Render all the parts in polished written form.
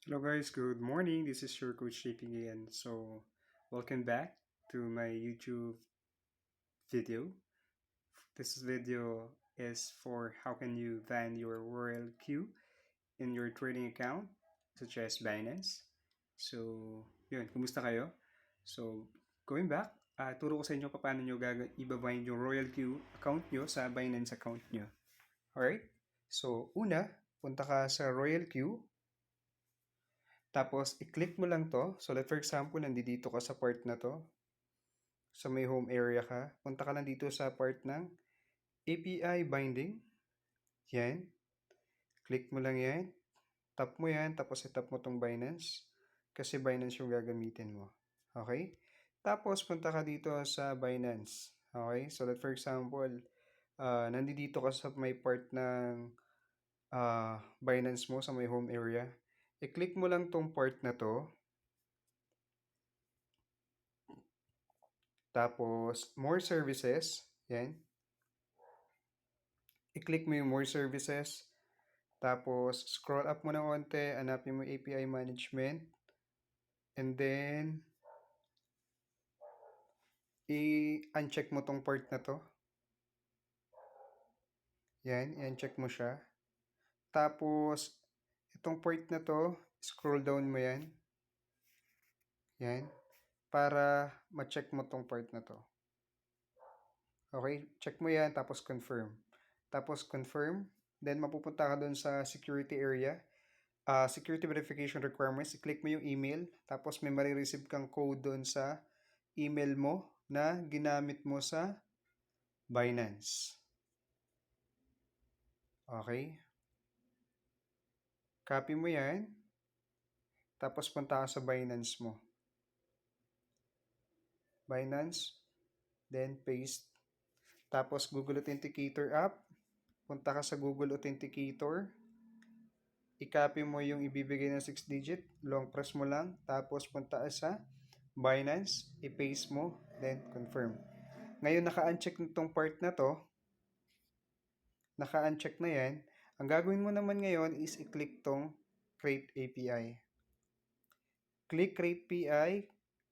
Hello guys, good morning. This is your coach JP again. Welcome back to my YouTube video. This video is for how can you van your Royal Q in your trading account such as Binance. Yun, kumusta kayo? So, going back, turo ko sa inyo paano nyo ibabind yung Royal Q account nyo sa Binance account nyo. Alright? So, una, punta ka sa Royal Q. Tapos, i-click mo lang to. So, for example, nandito ka sa part na to. Sa may home area ka. Punta ka lang dito sa part ng API binding. Yan. Click mo lang yan. Tap mo yan. Tapos, i-tap mo tong Binance. Kasi Binance yung gagamitin mo. Okay? Tapos, punta ka dito sa Binance. Okay? So, for example, nandito ka sa may part ng Binance mo sa may home area. I-click mo lang tong part na to. Tapos, more services. Yan. I-click mo yung more services. Tapos, scroll up mo ng onte. Hanapin mo API management. And then, i-uncheck mo tong part na to. Yan. I-uncheck mo siya. Tapos, itong part na to, scroll down mo yan. Yan. Para ma-check mo tong part na to. Okay? Check mo yan. Tapos, confirm. Tapos, confirm. Then, mapupunta ka dun sa security area. Security verification requirements, i-click mo yung email, tapos may marireceive kang code doon sa email mo na ginamit mo sa Binance. Okay? Copy mo yan, tapos punta ka sa Binance mo. Binance, then paste. Tapos Google Authenticator app, punta ka sa Google Authenticator, i-copy mo yung ibibigay na 6-digit, long press mo lang, tapos punta sa Binance, i-paste mo, then confirm. Ngayon, naka-uncheck nitong part na to, naka-uncheck na yan. Ang gagawin mo naman ngayon is i-click tong Create API. Click Create API,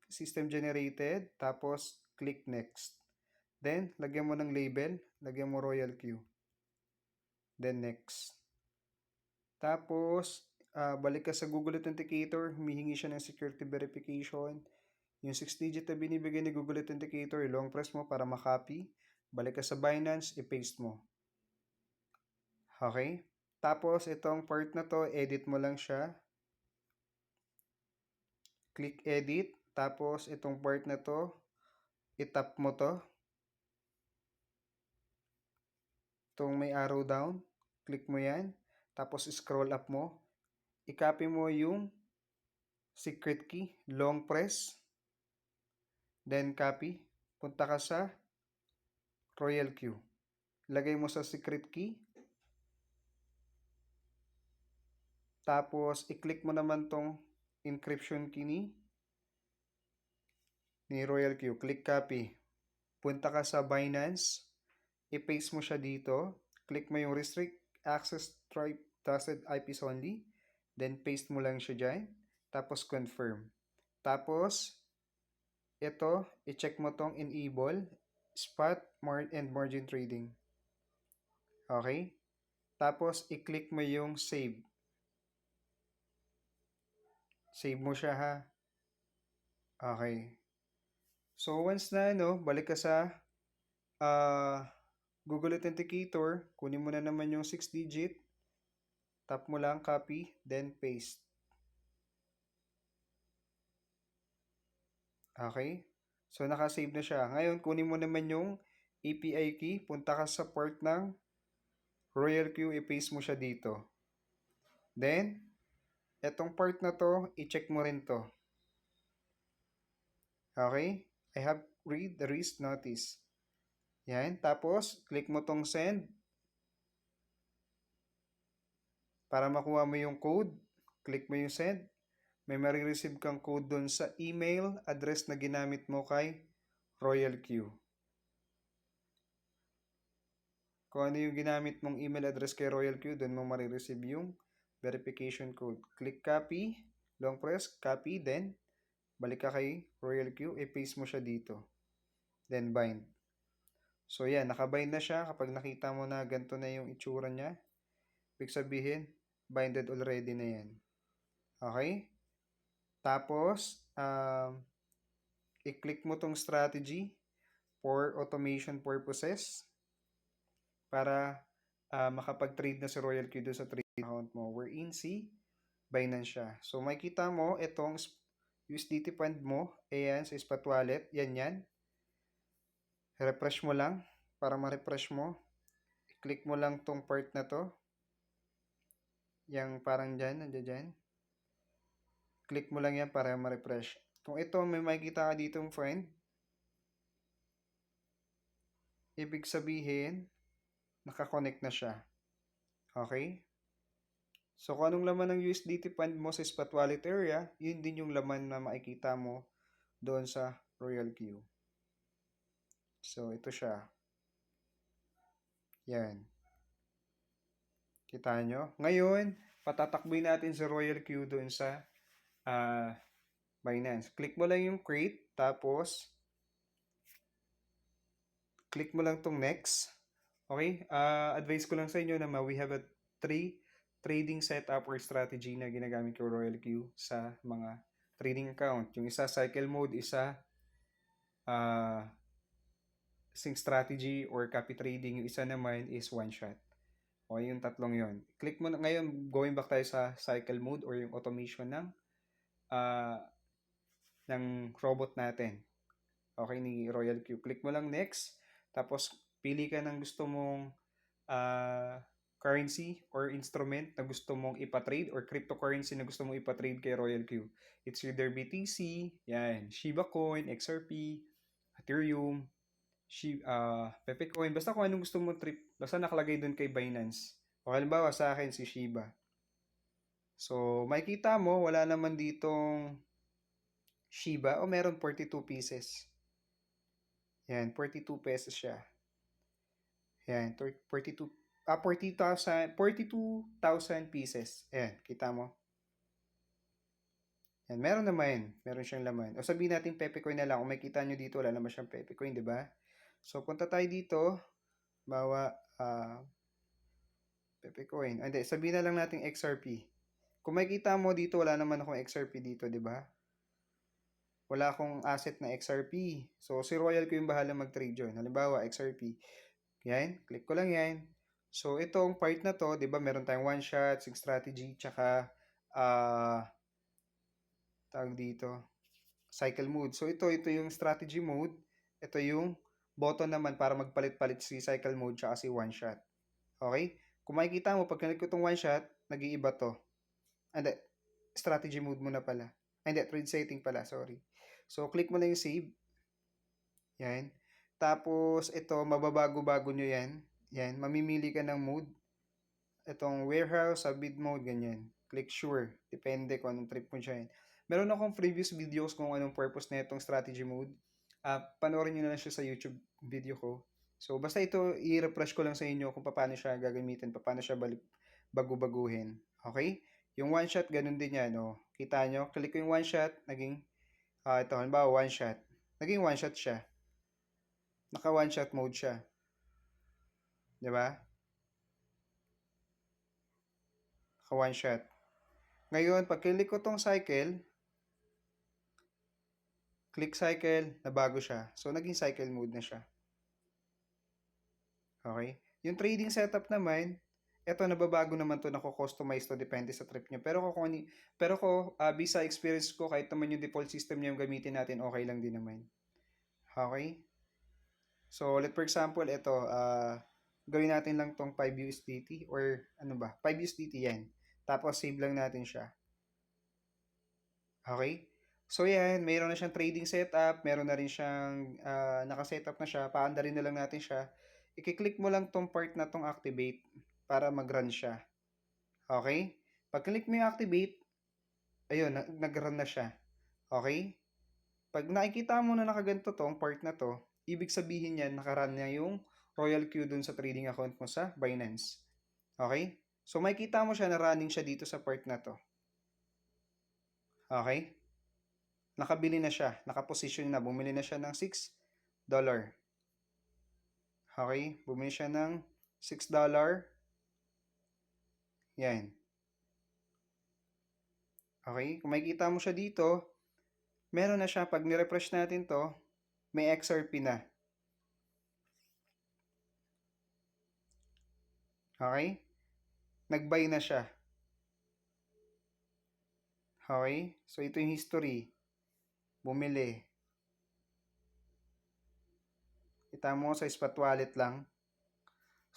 System Generated, tapos click Next. Then, lagyan mo ng label, lagyan mo Royal Q. Then, Next. Tapos, balik ka sa Google Authenticator, humihingi siya ng security verification. Yung 6-digit na binibigay ni Google Authenticator, long press mo para makopy. Balik ka sa Binance, i-paste mo. Okay? Tapos, itong part na to, edit mo lang siya. Click edit. Tapos, itong part na to, itap mo to. Itong may arrow down. Click mo yan. Tapos, scroll up mo. I-copy mo yung secret key. Long press. Then, copy. Punta ka sa Royal Q. Lagay mo sa secret key. Tapos, i-click mo naman tong encryption key ni Royal Q. Click copy. Punta ka sa Binance. I-paste mo siya dito. Click mo yung restrict access trusted IPs only. Then, paste mo lang siya dyan. Tapos, confirm. Tapos, ito, i-check mo tong enable, spot, and margin trading. Okay? Tapos, i-click mo yung save. Save mo siya ha. Okay. So, once na, balik ka sa Google Authenticator, kunin mo na naman yung 6-digit. Tap mo lang, copy, then paste. Okay? So, nakasave na siya. Ngayon, kunin mo naman yung API key. Punta ka sa port ng Royal Q, i-paste mo siya dito. Then, etong part na to, i-check mo rin to. Okay? I have read the risk notice. Yan. Tapos, click mo tong send. Para makuha mo yung code, click mo yung send. May marireceive kang code doon sa email address na ginamit mo kay Royal Q. Kung ano yung ginamit mong email address kay Royal Q, doon mo marireceive yung verification code. Click copy, long press, copy, then balik ka kay Royal Q, i-paste mo siya dito. Then bind. So yan, nakabind na siya. Kapag nakita mo na ganito na yung itsura niya, ibig sabihin, binded already na yan. Okay? Tapos, i-click mo tong strategy for automation purposes para makapag-trade na si Royal Q doon sa trading account mo. Wherein si Binance siya. So, makikita mo itong USDT fund mo. Ayan, sa spot wallet. Yan. Refresh mo lang para ma-refresh mo. I-click mo lang tong part na to. Yang parang dyan, nandiyan dyan. Click mo lang yan para ma-refresh. Kung ito may makikita ka ditong friend, ibig sabihin, nakakonect na siya. Okay? So, kung anong laman ng USDT fund mo sa spot wallet area, yun din yung laman na makikita mo doon sa Royal Q. So, ito siya. Yan. Kita nyo? Ngayon, patatakbuhin natin si Royal Q doon sa Binance. Click mo lang yung create, tapos click mo lang tong next. Okay? Advice ko lang sa inyo na we have a 3 trading setup or strategy na ginagamit ko Royal Q sa mga trading account. Yung isa cycle mode, isa sync strategy or copy trading. Yung isa naman is one shot. Okay, yung tatlong yon. Click mo na ngayon, going back tayo sa cycle mode or yung automation ng robot natin. Okay, ni Royal Q. Click mo lang next. Tapos, pili ka ng gusto mong currency or instrument na gusto mong ipatrade or cryptocurrency na gusto mong ipatrade kay Royal Q. It's either BTC, yan, Shiba Coin, XRP, Ethereum, Pepe Coin, basta kung anong gusto mo trip, basta nakalagay doon kay Binance. O halimbawa sa akin si Shiba. So, makikita mo, wala naman ditong Shiba o meron 42 pieces. Yan, 42 pesos siya. Yan, 42,000 pieces. Ayan, kita mo. Yan, meron siyang laman. O sabihin natin Pepe Coin na lang. Kung makita nyo dito, wala naman siyang Pepe Coin, di ba? So, punta tayo dito. Bawa, Pepe Coin. Hindi, sabihin na lang natin XRP. Kung makikita mo dito, wala naman akong XRP dito, di ba? Wala akong asset na XRP. So, si Royal ko yung bahala mag-trade yun. Halimbawa, XRP. Yan, click ko lang yan. So, itong part na to, di ba, meron tayong one shot, sync strategy, tsaka, tawag dito, cycle mode. So, ito yung strategy mode. Ito yung button naman para magpalit-palit si cycle mode tsaka si one shot. Okay? Kung makikita mo, pag click ko itong one shot, nag-iiba to. Hindi, strategy mode mo na pala. Hindi, trade setting pala, sorry. So, click mo na yung save. Yan. Tapos, ito, mababago-bago nyo yan. Yan, mamimili ka ng mode. Itong warehouse, bid mode, ganyan. Click sure. Depende kung anong trip mo dyan. Meron akong previous videos kung anong purpose na itong strategy mode. Panoorin nyo na lang siya sa YouTube video ko. So, basta ito, i-refresh ko lang sa inyo kung paano siya gagamitin, paano siya bago-baguhin. Okay? Yung one shot, ganun din yan. Oh. Kita nyo, click ko yung one shot, naging, ito, halimbawa, one shot. Naging one shot siya. Naka one shot mode siya. Diba? Naka one shot. Ngayon, pag click ko tong cycle, click cycle, nabago siya. So, naging cycle mode na siya. Okay? Yung trading setup naman, eto nababago naman to, nako-customize to, depende sa trip nyo. Pero based sa experience ko, kahit naman yung default system niya yung gamitin natin, okay lang din naman. Okay? So, for example, ito, gawin natin lang tong 5 USDT or ano ba? 5 USDT yan. Tapos, save lang natin siya. Okay? So, yan. Mayroon na siyang trading setup. Meron na rin siyang nakasetup na siya. Paandarin na lang natin siya. I-click mo lang tong part na tong activate para mag-run siya. Okay? Pag-click mo yung activate, ayun, nag-run na siya. Okay? Pag nakikita mo na nakaganto tong part na to, ibig sabihin yan, nakarun na yung Royal Q dun sa trading account mo sa Binance. Okay? So, makikita mo siya na running siya dito sa part na to. Okay? Nakabili na siya. Nakaposition na. Bumili na siya ng $6. Okay? Bumili siya ng $6. Yan. Okay? Kung makikita mo siya dito, meron na siya. Pag nirefresh natin to, may XRP na. Okay? Nag-buy na siya. Okay? So, ito yung history. Bumili. Kita mo sa spot wallet lang.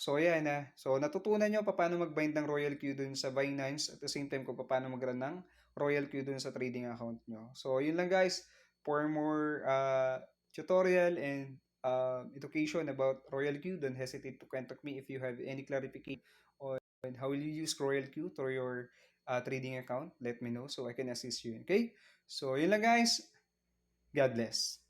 So, yan na. So, natutunan nyo paano mag-bind ng Royal Q dun sa Binance at the same time kung paano mag-run ng Royal Q dun sa trading account nyo. So, yun lang guys. For more tutorial and education about Royal Q, don't hesitate to contact me if you have any clarification on how will you use Royal Q to your trading account. Let me know so I can assist you. Okay? So, yun lang guys. God bless.